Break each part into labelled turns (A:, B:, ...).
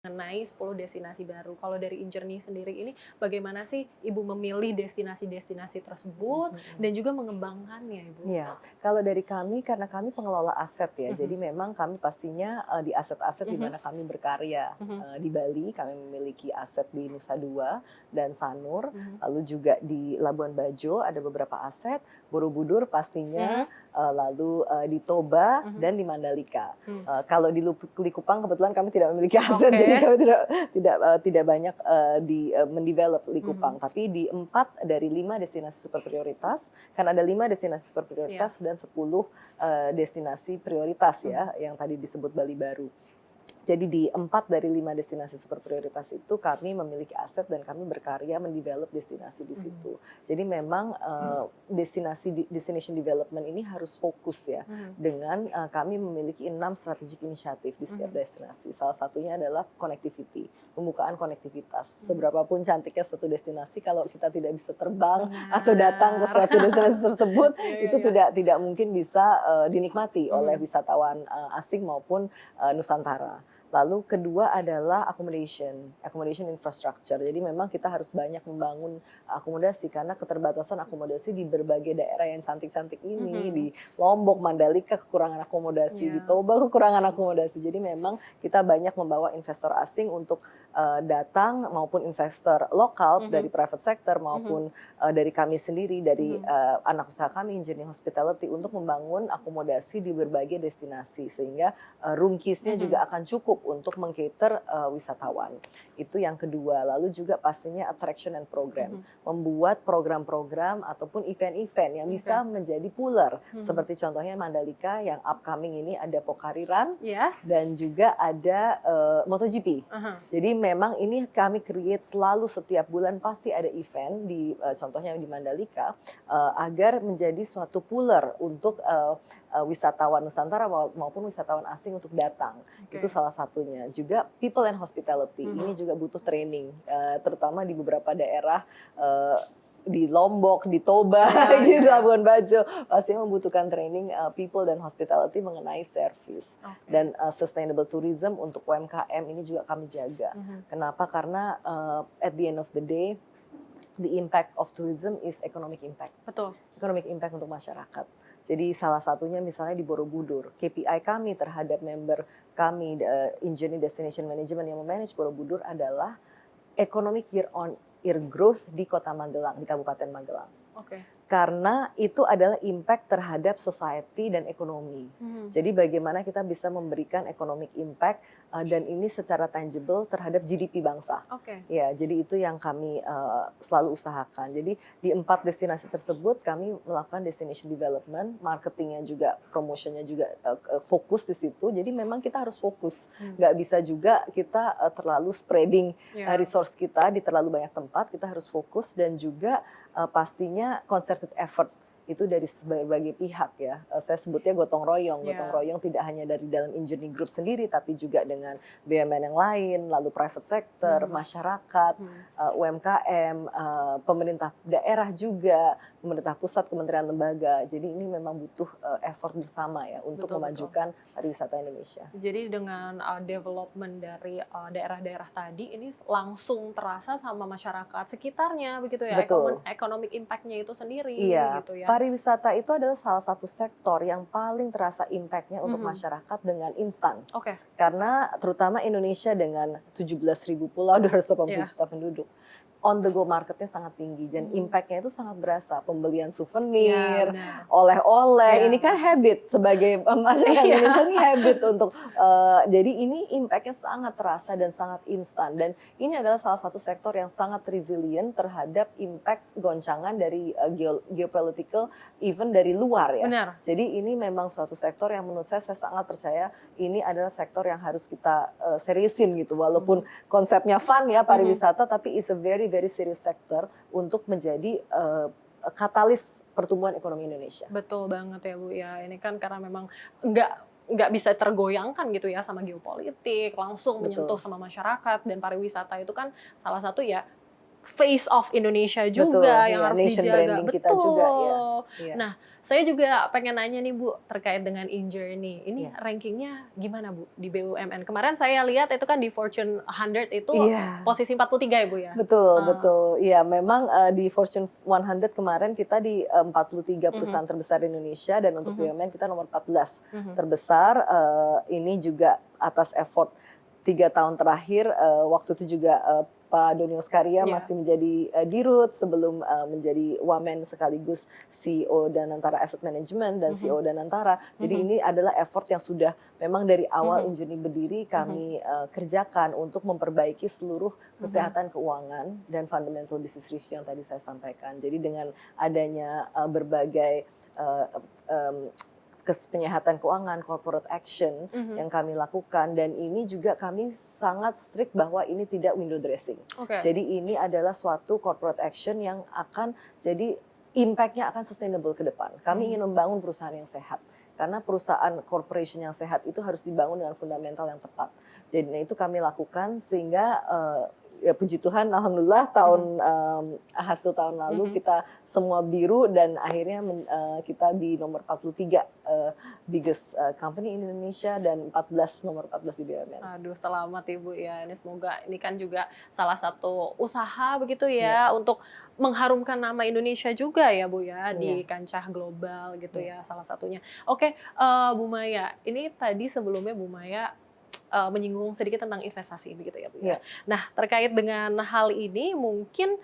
A: mengenai 10 destinasi baru. Kalau dari Injourney sendiri ini, bagaimana sih Ibu memilih destinasi-destinasi tersebut dan juga mengembangkannya, Ibu?
B: Iya, kalau dari kami, karena kami pengelola aset ya,
A: Mhm.
B: jadi memang kami pastinya di aset-aset di
A: Mhm.
B: mana kami berkarya.
A: Mhm.
B: Di Bali kami memiliki aset di Nusa Dua dan Sanur,
A: Mhm.
B: lalu juga di Labuan Bajo ada beberapa aset, Borobudur pastinya,
A: Mhm.
B: lalu di Toba
A: Mhm.
B: dan di Mandalika.
A: Mhm.
B: Kalau di Likupang kebetulan kami tidak memiliki aset,
A: Oke.
B: jadi kami tidak banyak mendevelop Likupang.
A: Mhm.
B: Tapi di 4 dari 5 destinasi super prioritas, kan ada 5 destinasi super
A: Iya.
B: prioritas dan 10 destinasi prioritas ya,
A: Mhm.
B: yang tadi disebut Bali Baru. Jadi di 4 dari 5 destinasi super prioritas itu kami memiliki aset dan kami berkarya mendevelop destinasi di situ. Jadi memang destination development ini harus fokus ya, dengan kami memiliki 6 strategic initiative di setiap destinasi. Salah satunya adalah connectivity, pembukaan konektivitas. Seberapapun cantiknya suatu destinasi, kalau kita tidak bisa terbang atau datang ke suatu destinasi tersebut, itu tidak mungkin bisa dinikmati oleh wisatawan asing maupun Nusantara. Lalu kedua adalah accommodation infrastructure. Jadi memang kita harus banyak membangun akomodasi karena keterbatasan akomodasi di berbagai daerah yang cantik-cantik ini, di Lombok, Mandalika kekurangan akomodasi, di Toba kekurangan akomodasi. Jadi memang kita banyak membawa investor asing untuk datang, maupun investor lokal dari private sector maupun dari kami sendiri, dari anak usaha kami Injourney Hospitality, untuk membangun akomodasi di berbagai destinasi sehingga room keys-nya juga akan cukup untuk meng-cater wisatawan. Itu yang kedua. Lalu juga pastinya attraction and program. Membuat program-program ataupun event-event yang bisa menjadi puller. Seperti contohnya Mandalika yang upcoming ini ada Pocari Run dan juga ada MotoGP. Jadi memang ini kami create selalu setiap bulan pasti ada event di contohnya di Mandalika agar menjadi suatu puller untuk wisatawan Nusantara maupun wisatawan asing untuk datang. Itu salah satunya. Juga people and hospitality, ini juga butuh training, terutama di beberapa daerah di Lombok, di Toba, di Labuan Bajo, pasti membutuhkan training people dan hospitality mengenai service. Dan sustainable tourism untuk UMKM ini juga kami jaga. Kenapa? Karena at the end of the day, the impact of tourism is economic impact.
A: Betul.
B: Economic impact untuk masyarakat. Jadi salah satunya misalnya di Borobudur, KPI kami terhadap member kami, Injourney Destination Management yang memanage Borobudur adalah economic year on year growth di Kota Magelang, di Kabupaten Magelang. Karena itu adalah impact terhadap society dan ekonomi. Jadi bagaimana kita bisa memberikan economic impact dan ini secara tangible terhadap GDP bangsa. Ya, jadi itu yang kami selalu usahakan. Jadi di 4 destinasi tersebut kami melakukan destination development, marketingnya juga, promotionnya juga fokus di situ. Jadi memang kita harus fokus. Nggak bisa juga kita terlalu spreading resource kita di terlalu banyak tempat. Kita harus fokus dan juga pastinya concerted effort itu dari berbagai pihak ya. Saya sebutnya gotong royong. Gotong royong tidak hanya dari dalam Injourney Group sendiri, tapi juga dengan BUMN yang lain, lalu private sector, masyarakat, UMKM, pemerintah daerah juga, pemerintah pusat, kementerian lembaga. Jadi ini memang butuh effort bersama ya untuk memajukan pariwisata Indonesia.
A: Jadi dengan development dari daerah-daerah tadi ini langsung terasa sama masyarakat sekitarnya begitu ya. Economic impact-nya itu sendiri gitu ya.
B: Pariwisata itu adalah salah satu sektor yang paling terasa impact-nya untuk masyarakat dengan instan. Karena terutama Indonesia dengan 17.000 pulau, 280 juta penduduk, on the go marketnya sangat tinggi dan impact-nya itu sangat berasa. Pembelian souvenir, oleh-oleh, ini kan habit sebagai masyarakat Indonesia, ini habit untuk jadi ini impact-nya sangat terasa dan sangat instan. Dan ini adalah salah satu sektor yang sangat resilient terhadap impact goncangan dari geopolitical even dari luar ya. Jadi ini memang suatu sektor yang menurut saya sangat percaya ini adalah sektor yang harus kita seriusin gitu. Walaupun konsepnya fun ya pariwisata, tapi is a very serious sector untuk menjadi katalis pertumbuhan ekonomi Indonesia.
A: Betul banget ya Bu ya. Ini kan karena memang nggak bisa tergoyangkan gitu ya sama geopolitik, langsung menyentuh sama masyarakat, dan pariwisata itu kan salah satu ya face of Indonesia
B: Betul,
A: juga yang
B: iya,
A: harus
B: nation
A: dijaga.
B: branding kita juga, ya. Iya.
A: Nah, saya juga pengen nanya nih Bu terkait dengan InJourney. Ini
B: Iya.
A: rankingnya gimana Bu di BUMN? Kemarin saya lihat itu kan di Fortune 100 itu
B: Iya.
A: posisi 43 ya Bu ya?
B: Betul, betul. Iya, memang di Fortune 100 kemarin kita di 43 perusahaan terbesar di Indonesia, dan untuk BUMN kita nomor 14 terbesar. Ini juga atas effort 3 tahun terakhir. Waktu itu juga Pak Doni Oskaria masih menjadi dirut sebelum menjadi wamen sekaligus CEO Danantara Asset Management dan CEO Danantara. Jadi ini adalah effort yang sudah memang dari awal InJourney berdiri kami kerjakan untuk memperbaiki seluruh kesehatan keuangan dan fundamental business review yang tadi saya sampaikan. Jadi dengan adanya berbagai penyehatan keuangan, corporate action yang kami lakukan, dan ini juga kami sangat strict bahwa ini tidak window dressing. Jadi ini adalah suatu corporate action yang akan jadi impact-nya akan sustainable ke depan. Kami ingin membangun perusahaan yang sehat. Karena perusahaan corporation yang sehat itu harus dibangun dengan fundamental yang tepat. Jadi itu kami lakukan sehingga ya puji Tuhan, alhamdulillah hasil tahun lalu kita semua biru, dan akhirnya kita di nomor 43 biggest company in Indonesia dan nomor 14 di BUMN.
A: Aduh, selamat Ibu ya. Ini semoga ini kan juga salah satu usaha begitu ya untuk mengharumkan nama Indonesia juga ya Bu ya di kancah global gitu ya salah satunya. Oke, Bu Maya, ini tadi sebelumnya Bu Maya menyinggung sedikit tentang investasi begitu ya Bu ya. Nah, terkait dengan hal ini mungkin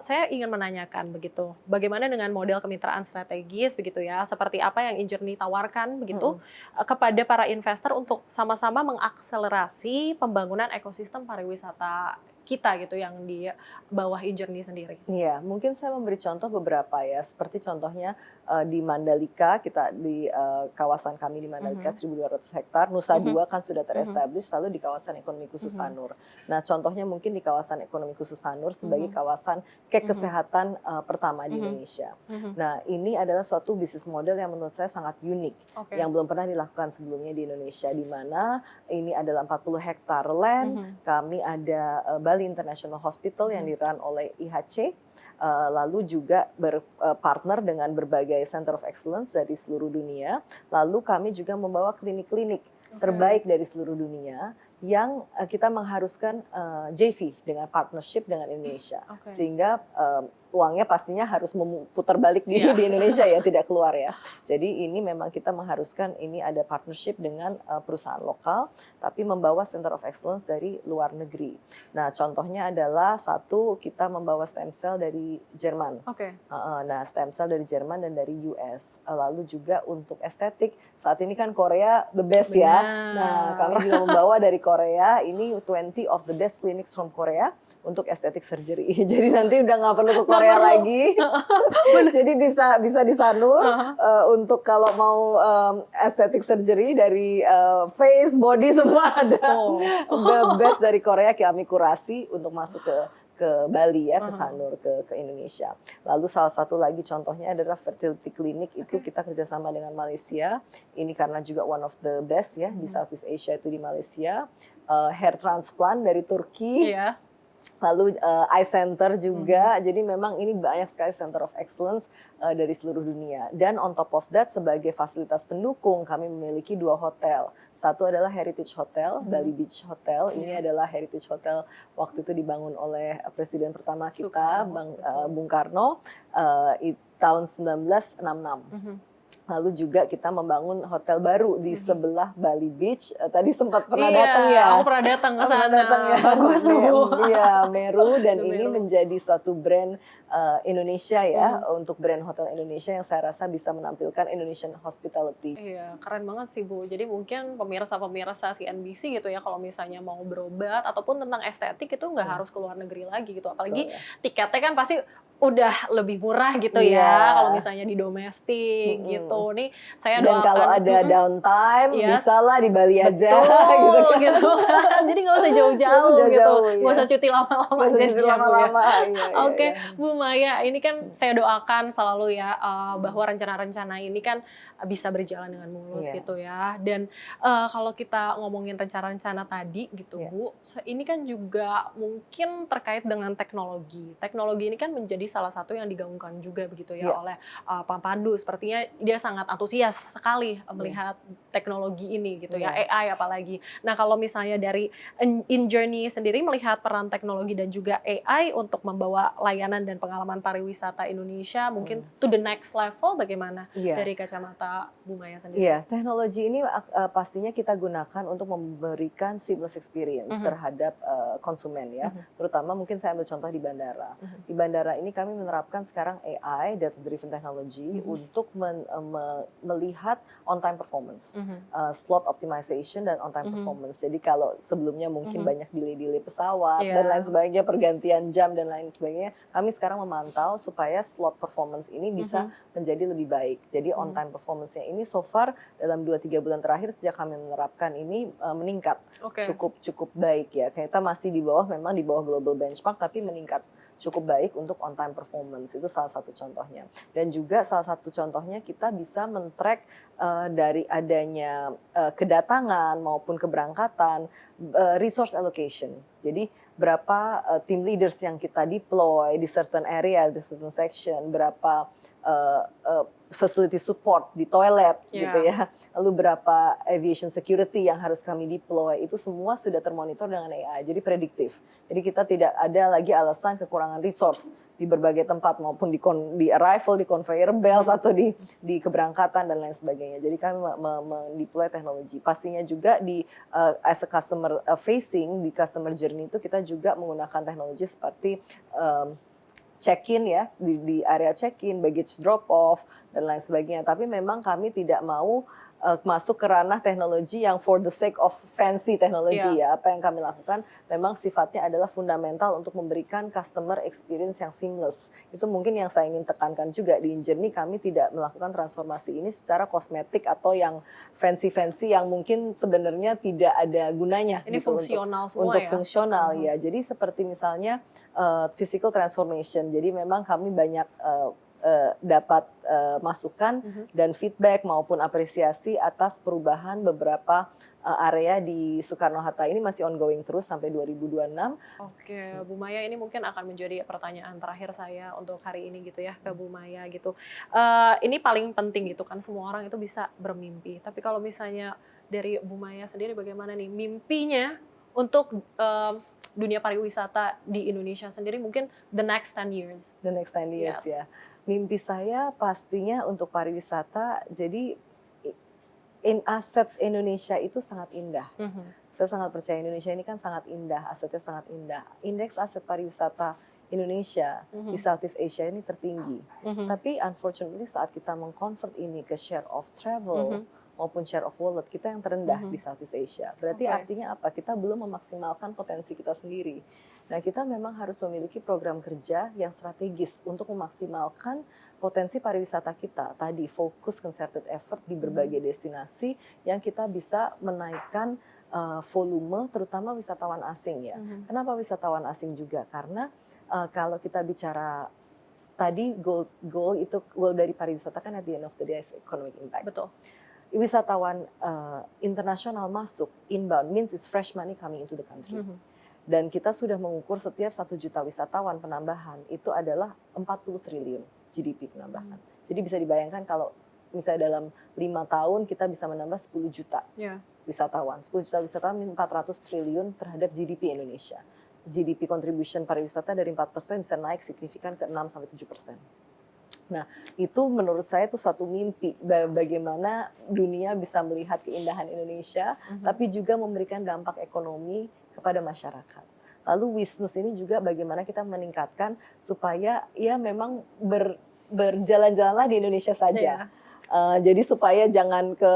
A: saya ingin menanyakan begitu, bagaimana dengan model kemitraan strategis begitu ya, seperti apa yang InJourney tawarkan begitu kepada para investor untuk sama-sama mengakselerasi pembangunan ekosistem pariwisata kita gitu yang di bawah InJourney sendiri.
B: Iya, mungkin saya memberi contoh beberapa ya, seperti contohnya di Mandalika, kita di kawasan kami di Mandalika 1.200 hektar, Nusa Dua kan sudah terestablish, lalu di kawasan ekonomi khusus Sanur. Nah, contohnya mungkin di kawasan ekonomi khusus Sanur sebagai kawasan kesehatan pertama di Indonesia. Nah, ini adalah suatu bisnis model yang menurut saya sangat unik, yang belum pernah dilakukan sebelumnya di Indonesia, di mana ini adalah 40 hektar land, kami ada Bali International Hospital yang di-run oleh IHC, lalu juga berpartner dengan berbagai Center of Excellence dari seluruh dunia, lalu kami juga membawa klinik-klinik terbaik dari seluruh dunia yang kita mengharuskan JV dengan partnership dengan Indonesia, sehingga uangnya pastinya harus memutar balik di Indonesia ya, tidak keluar ya. Jadi ini memang kita mengharuskan ini ada partnership dengan perusahaan lokal, tapi membawa Center of Excellence dari luar negeri. Nah, contohnya adalah satu, kita membawa stem cell dari Jerman. Nah, stem cell dari Jerman dan dari US. Lalu juga untuk estetik, saat ini kan Korea the best ya. Nah, kami juga membawa dari Korea, ini 20 of the best clinics from Korea untuk estetik surgery. Jadi nanti udah nggak perlu ke Korea lagi. Jadi bisa di Sanur untuk kalau mau estetik surgery dari face, body semua ada. The best dari Korea kami kurasi untuk masuk ke Bali ya, ke Sanur, ke Indonesia. Lalu salah satu lagi contohnya adalah fertility clinic, itu kita kerjasama dengan Malaysia. Ini karena juga one of the best ya di Southeast Asia itu di Malaysia. Hair transplant dari Turki. Lalu eye center juga, jadi memang ini banyak sekali center of excellence dari seluruh dunia. Dan on top of that, sebagai fasilitas pendukung, kami memiliki 2 hotel. Satu adalah Heritage Hotel, Bali Beach Hotel. Ini adalah Heritage Hotel waktu itu dibangun oleh Presiden pertama kita, Bung Karno, tahun 1966. Lalu juga kita membangun hotel baru di sebelah Bali Beach. Tadi sempat pernah datang ya.
A: Aku pernah datang ke sana.
B: Bagus Iya, Meru, dan ini menjadi suatu brand Indonesia ya, untuk brand hotel Indonesia yang saya rasa bisa menampilkan Indonesian hospitality.
A: Iya, keren banget sih Bu. Jadi mungkin pemirsa-pemirsa CNBC gitu ya, kalau misalnya mau berobat ataupun tentang estetik itu nggak harus ke luar negeri lagi gitu. Apalagi tiketnya kan pasti udah lebih murah gitu ya kalau misalnya di domestik gitu. Nih saya doakan. Dan
B: kalau ada downtime bisa lah di Bali aja
A: gitu kan. Jadi nggak usah jauh-jauh gitu. Nggak usah cuti lama-lama.
B: Oke,
A: Oke, Bu Maya, ini kan saya doakan selalu ya bahwa rencana-rencana ini kan bisa berjalan dengan mulus
B: Iya.
A: gitu ya. Dan kalau kita ngomongin rencana-rencana tadi gitu
B: Iya.
A: Bu, ini kan juga mungkin terkait dengan teknologi. Teknologi ini kan menjadi salah satu yang digaungkan juga begitu ya
B: Iya.
A: oleh Pak Pandu. Sepertinya dia sangat antusias sekali
B: Iya.
A: melihat teknologi ini gitu ya,
B: Iya.
A: AI apalagi. Nah kalau misalnya dari InJourney sendiri melihat peran teknologi dan juga AI untuk membawa layanan dan pengalaman pariwisata Indonesia mungkin to the next level, bagaimana
B: Iya.
A: dari kacamata Bu Maya sendiri?
B: Iya, teknologi ini pastinya kita gunakan untuk memberikan seamless experience terhadap konsumen ya. Terutama mungkin saya ambil contoh di bandara. Di bandara ini kami menerapkan sekarang AI, data driven technology, untuk melihat on time performance, slot optimization dan on time performance. Jadi kalau sebelumnya mungkin banyak delay pesawat dan lain sebagainya, pergantian jam dan lain sebagainya, kami sekarang memantau supaya slot performance ini bisa menjadi lebih baik. Jadi on time performance-nya ini so far dalam 2-3 bulan terakhir sejak kami menerapkan ini meningkat cukup baik ya. Kita masih di bawah, memang di bawah global benchmark, tapi meningkat cukup baik untuk on time performance. Itu salah satu contohnya. Dan juga salah satu contohnya kita bisa men-track dari adanya kedatangan maupun keberangkatan, resource allocation. Jadi berapa team leaders yang kita deploy di certain area, di certain section, berapa facility support di toilet gitu ya, lalu berapa aviation security yang harus kami deploy, itu semua sudah termonitor dengan AI, jadi prediktif. Jadi kita tidak ada lagi alasan kekurangan resource di berbagai tempat, maupun di arrival, di conveyor belt, atau di keberangkatan dan lain sebagainya. Jadi kami mendeploy teknologi. Pastinya juga di as a customer facing, di customer journey itu kita juga menggunakan teknologi seperti check-in ya, di area check-in, baggage drop-off, dan lain sebagainya. Tapi memang kami tidak mau masuk ke ranah teknologi yang for the sake of fancy teknologi ya. Apa yang kami lakukan memang sifatnya adalah fundamental untuk memberikan customer experience yang seamless. Itu mungkin yang saya ingin tekankan juga di InJourney, kami tidak melakukan transformasi ini secara kosmetik atau yang fancy-fancy yang mungkin sebenarnya tidak ada gunanya.
A: Ini
B: gitu,
A: fungsional semua
B: untuk
A: ya?
B: fungsional ya. Jadi seperti misalnya physical transformation. Jadi memang kami banyak dapat masukan dan feedback maupun apresiasi atas perubahan beberapa area di Soekarno-Hatta. Ini masih ongoing terus sampai 2026.
A: Oke, Bu Maya, ini mungkin akan menjadi pertanyaan terakhir saya untuk hari ini gitu ya ke Bu Maya gitu. Ini paling penting gitu kan, semua orang itu bisa bermimpi. Tapi kalau misalnya dari Bu Maya sendiri bagaimana nih mimpinya untuk dunia pariwisata di Indonesia sendiri mungkin the next 10 years?
B: The next 10 years ya. Mimpi saya pastinya untuk pariwisata, jadi aset Indonesia itu sangat indah. Saya sangat percaya Indonesia ini kan sangat indah, asetnya sangat indah. Indeks aset pariwisata Indonesia di Southeast Asia ini tertinggi. Tapi unfortunately saat kita meng-convert ini ke share of travel maupun share of wallet, kita yang terendah di Southeast Asia. Berarti artinya apa? Kita belum memaksimalkan potensi kita sendiri. Nah, kita memang harus memiliki program kerja yang strategis untuk memaksimalkan potensi pariwisata kita. Tadi fokus concerted effort di berbagai destinasi yang kita bisa menaikkan volume, terutama wisatawan asing ya. Kenapa wisatawan asing juga? Karena kalau kita bicara tadi goal dari pariwisata kan at the end of the day is economic impact.
A: Betul.
B: Wisatawan internasional masuk, inbound means is fresh money coming into the country. Dan kita sudah mengukur setiap 1 juta wisatawan penambahan itu adalah 40 triliun GDP penambahan. Jadi bisa dibayangkan kalau misalnya dalam 5 tahun kita bisa menambah 10 juta wisatawan. 10 juta wisatawan 400 triliun terhadap GDP Indonesia. GDP contribution pariwisata dari 4% bisa naik signifikan ke 6-7%. Nah, itu menurut saya itu suatu mimpi bagaimana dunia bisa melihat keindahan Indonesia, tapi juga memberikan dampak ekonomi kepada masyarakat. Lalu Wisnus ini juga bagaimana kita meningkatkan supaya ya memang berjalan-jalanlah di Indonesia saja. Jadi supaya jangan ke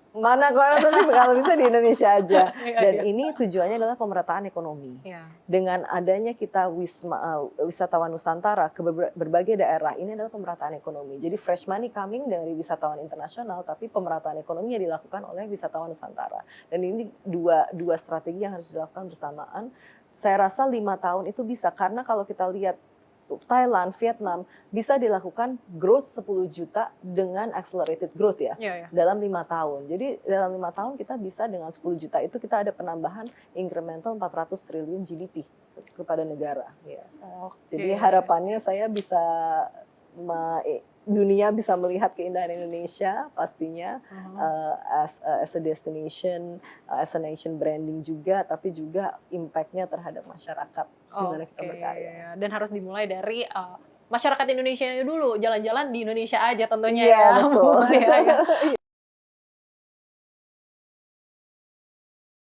B: mana-mana, tapi kalau bisa di Indonesia aja. Dan ini tujuannya adalah pemerataan ekonomi. Dengan adanya kita wisatawan Nusantara ke berbagai daerah, ini adalah pemerataan ekonomi. Jadi fresh money coming dari wisatawan internasional, tapi pemerataan ekonomi yang dilakukan oleh wisatawan Nusantara. Dan ini dua strategi yang harus dilakukan bersamaan. Saya rasa 5 tahun itu bisa, karena kalau kita lihat Thailand, Vietnam bisa dilakukan growth 10 juta dengan accelerated growth ya.
A: Iya, iya.
B: Dalam 5 tahun. Jadi dalam 5 tahun kita bisa dengan 10 juta itu kita ada penambahan incremental 400 triliun GDP kepada negara. Ya.
A: Oke.
B: Jadi harapannya saya bisa dunia bisa melihat keindahan Indonesia pastinya as a destination, as a nation branding juga, tapi juga impact-nya terhadap masyarakat di mana kita berkarya.
A: Dan harus dimulai dari masyarakat Indonesia dulu, jalan-jalan di Indonesia aja tentunya
B: Iya,
A: ya.
B: betul.
A: Ya, ya.